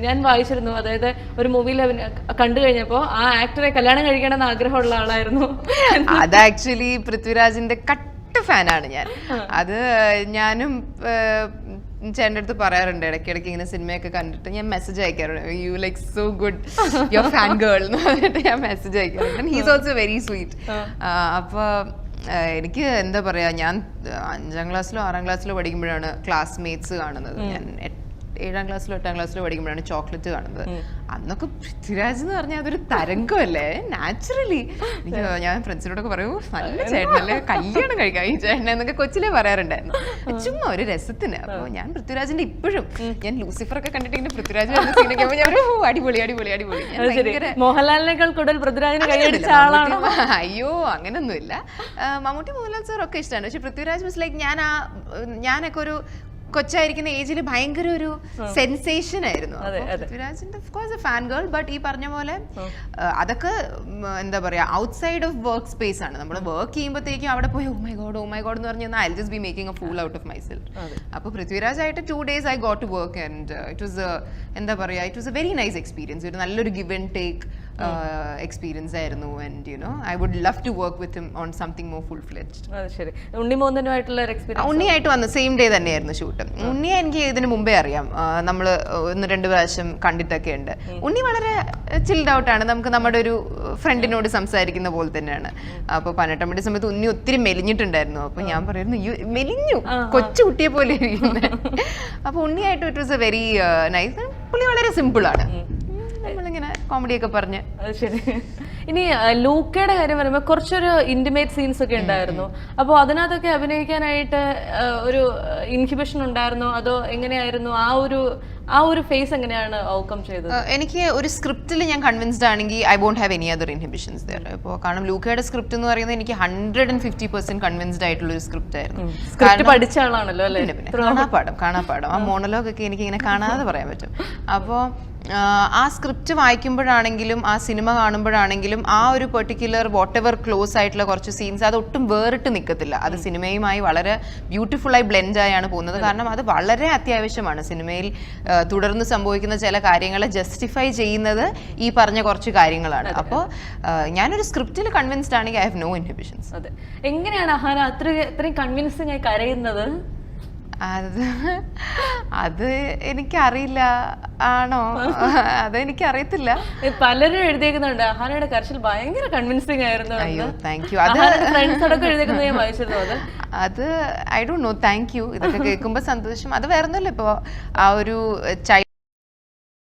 ഞാൻ വായിച്ചിരുന്നു, അതായത് ഒരു മൂവിയിൽ കണ്ടു കഴിഞ്ഞപ്പോൾ ആ ആക്ടറെ കല്യാണം കഴിക്കണമെന്ന് ആഗ്രഹമുള്ള ആളായിരുന്നു. അത് ആക്ച്വലി പൃഥ്വിരാജിന്റെ ഫാനാണ് ഞാൻ. അത് ഞാനും ചേട്ടൻ്റെ അടുത്ത് പറയാറുണ്ട്, ഇടയ്ക്കിടയ്ക്ക് ഇങ്ങനെ സിനിമയൊക്കെ കണ്ടിട്ട് ഞാൻ മെസ്സേജ് അയക്കാറുണ്ട്, you like so good, your fan girl എന്ന് പറഞ്ഞിട്ട് ഞാൻ മെസ്സേജ് അയക്കാറുണ്ട്. He's also very sweet. അപ്പോൾ എനിക്ക് എന്താ പറയുക, ഞാൻ 5ാം ക്ലാസ്സിലോ 6ാം ക്ലാസ്സിലോ പഠിക്കുമ്പോഴാണ് ക്ലാസ്മേറ്റ്സ് കാണുന്നത്. ഞാൻ 7ാം ക്ലാസ്സിലോ 8ാം ക്ലാസ്സിലോ പഠിക്കുമ്പോഴാണ് ചോക്ലേറ്റ് കാണുന്നത്. അന്നൊക്കെ പൃഥ്വിരാജ് എന്ന് പറഞ്ഞാൽ അതൊരു തരംഗമല്ലേ, നാച്ചുറലി. എനിക്ക് ഞാൻ ഫ്രണ്ട്സിനോടൊക്കെ പറയൂ, നല്ല ചേട്ടനല്ലേ, കല്യാണം കഴിക്കാം ഈ ചേട്ടനെ എന്നൊക്കെ കൊച്ചിലേ പറയാറുണ്ടായിരുന്നു, ചുമ്മാ ഒരു രസത്തിന്. അപ്പോൾ ഞാൻ പൃഥ്വിരാജിന്റെ ഇപ്പോഴും ഞാൻ ലൂസിഫർ ഒക്കെ കണ്ടിട്ട് ഇങ്ങനെ പൃഥ്വിരാജ് സീനൊക്കെ ആകുമ്പോൾ ഞാൻ അടിപൊളി അടിപൊളി അടിപൊളി. മോഹൻലാലിനേക്കാൾ കൂടുതൽ പൃഥ്വിരാജിനെ കൈയടിച്ച ആളാണ്. അയ്യോ അങ്ങനൊന്നുമില്ല, മമ്മൂട്ടി മോഹൻലാൽ സാർ ഒക്കെ ഇഷ്ടമാണ്. പക്ഷെ പൃഥ്വിരാജ് മീൻസ് ലൈക്ക് ഞാനൊക്കെ ഒരു കൊച്ചായിരിക്കുന്ന ഏജിൽ ഭയങ്കര ഒരു സെൻസേഷൻ ആയിരുന്നു. പൃഥ്വിരാജിന്റെ of course A fan girl. But ഈ പറഞ്ഞ പോലെ അതൊക്കെ എന്താ പറയാ ഔട്ട്സൈഡ് ഓഫ് വർക്ക് സ്പേസ് ആണ്. നമ്മൾ വർക്ക് ചെയ്യുമ്പോഴത്തേക്കും അവിടെ പോയി ഓ മൈ ഗോഡ് എന്ന് പറഞ്ഞാൽ I just be making a fool out of myself. അപ്പോൾ പൃഥ്വിരാജ് ആയിട്ട് 2 days I got to work and it was എന്താ പറയാ, it was a very nice experience. ഒരു നല്ലൊരു ഗിവ് ആൻഡ് ടേക്ക് എക്സ്പീരിയൻസ് ആയിരുന്നു. And you know I would love to work with him on something more full fledged. ശരി, ഉണ്ണിമോഹനുമായിട്ടുള്ള experience? ഉണ്ണിയായിട്ട് വന്നു, same day തന്നെയായിരുന്നു shoot. ഉണ്ണിയെ എനിക്ക് ഇതിന് മുമ്പേ അറിയാം, നമ്മൾ 1-2 പ്രാവശ്യം കണ്ടിട്ടൊക്കെ ഉണ്ട്. ഉണ്ണി വളരെ ചിൽഡ് ഔട്ടാണ്, നമുക്ക് നമ്മുടെ ഒരു ഫ്രണ്ടിനോട് സംസാരിക്കുന്ന പോലെ തന്നെയാണ്. അപ്പോൾ 18 സമയത്ത് ഉണ്ണി ഒത്തിരി മെലിഞ്ഞിട്ടുണ്ടായിരുന്നു. അപ്പോൾ ഞാൻ പറയുന്നു മെലിഞ്ഞു, കൊച്ചു കുട്ടിയെ പോലെ ഇരിക്കുന്നത്. അപ്പോൾ ഉണ്ണിയായിട്ട് it was a very nice. പുള്ളി വളരെ സിമ്പിളാണ്, നമ്മളിങ്ങനെ കോമഡിയൊക്കെ പറഞ്ഞ്. ശരി, ഇനി ലൂക്കയുടെ കാര്യം പറയുമ്പോൾ കുറച്ചൊരു ഇന്റിമേറ്റ് സീൻസ് ഒക്കെ ഉണ്ടായിരുന്നു. അപ്പോൾ അതിനകത്തൊക്കെ അഭിനയിക്കാനായിട്ട് ഒരു ഇൻഹിബിഷൻ ഉണ്ടായിരുന്നോ, അതോ എങ്ങനെയായിരുന്നു ആ ഒരു ഫേസ് എങ്ങനെയാണ് ഓവർകം ചെയ്തത്? എനിക്ക് ഒരു സ്ക്രിപ്റ്റിൽ ഞാൻ കൺവിൻസ്ഡ് ആണെങ്കിൽ I won't have any other inhibitions there. ഇപ്പോൾ കാരണം ലൂക്കയുടെ സ്ക്രിപ്റ്റ് എന്ന് പറയുന്നത് എനിക്ക് 150% കൺവിൻസ്ഡ് ആയിട്ടുള്ള ഒരു സ്ക്രിപ്റ്റ് ആയിരുന്നു. പഠിച്ച ആളാണല്ലോ അല്ലേ? പിന്നെ കാണാപ്പാടം ആ മോണലോഗ് ഒക്കെ എനിക്ക് ഇങ്ങനെ കാണാതെ പറയാൻ പറ്റും. അപ്പോൾ ആ സ്ക്രിപ്റ്റ് വായിക്കുമ്പോഴാണെങ്കിലും ആ സിനിമ കാണുമ്പോഴാണെങ്കിലും ആ ഒരു പെർട്ടിക്കുലർ വാട്ട് എവർ ക്ലോസ് ആയിട്ടുള്ള കുറച്ച് സീൻസ് അത് ഒട്ടും വേറിട്ട് നിൽക്കത്തില്ല. അത് സിനിമയുമായി വളരെ ബ്യൂട്ടിഫുള്ളായി ബ്ലെൻഡ് ആയാണ് പോകുന്നത്. കാരണം അത് വളരെ അത്യാവശ്യമാണ്. സിനിമയിൽ തുടർന്ന് സംഭവിക്കുന്ന ചില കാര്യങ്ങളെ ജസ്റ്റിഫൈ ചെയ്യുന്നത് ഈ പറഞ്ഞ കുറച്ച് കാര്യങ്ങളാണ്. അപ്പോൾ ഞാനൊരു സ്ക്രിപ്റ്റിൽ കൺവിൻസ്ഡ് ആണെങ്കിൽ ഐ ഹാവ് നോ ഇൻഹിബിഷൻസ്. അതെ, എങ്ങനെയാണ് അഹാന അത്രയും കൺവിൻസിംഗ് ആയി കരയുന്നത്? അത് എനിക്കറിയില്ല, ആണോ അതെനിക്ക് അറിയത്തില്ല. പലരും എഴുതിയേക്കുന്നുണ്ട് അഹാനയുടെ കരച്ചിൽ ഭയങ്കര കൺവിൻസിംഗ് ആയിരുന്നു. അയ്യോ താങ്ക് യു. അത് I don't know, thank you. ഇതൊക്കെ കേൾക്കുമ്പോൾ സന്തോഷം. അത് വേറൊന്നുമില്ല, ഇപ്പോൾ ആ ഒരു